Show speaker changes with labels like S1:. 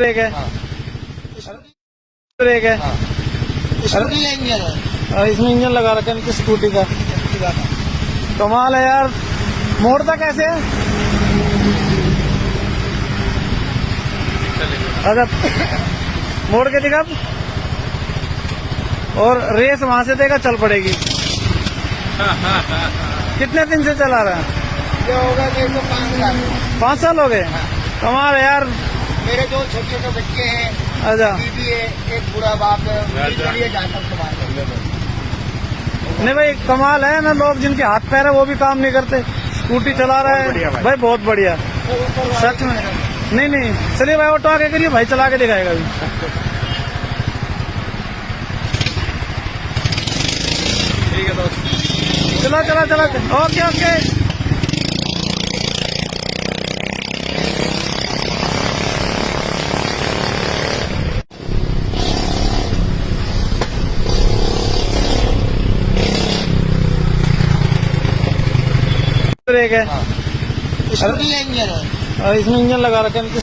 S1: Break है,
S2: हाँ।
S1: Break है।
S2: हाँ। स्कूटी का इंजन है।
S1: और इसमें इंजन लगा रखा है इनकी स्कूटी का। कमाल है यार। मोड़ता कैसे है? अच्छा, मोड़ के दिखा। और रेस वहां से देगा, चल पड़ेगी। कितने दिन से चला रहा है?
S2: ये होगा 5 साल।
S1: 5 साल हो गए। कमाल है यार।
S2: मेरे 2 छोटे छोटे बच्चे हैं,
S1: अच्छा,
S2: बीवी है, एक बुरा बाप है, उनके लिए जाकर कमा
S1: नहीं भाई कमाल है ना। लोग जिनके हाथ पैर है वो भी काम नहीं करते, स्कूटी चला रहा है भाई, बहुत बढ़िया सच में। नहीं नहीं, चलिए भाई ऑटो आगे करिए, भाई चला के दिखाएगा अभी।
S2: ठीक है दोस्त,
S1: चला चला चला, ओके ओके। ब्रेक है।
S2: स्कूटी का इंजन है।
S1: और इसमें इंजन लगा रखा है इनकी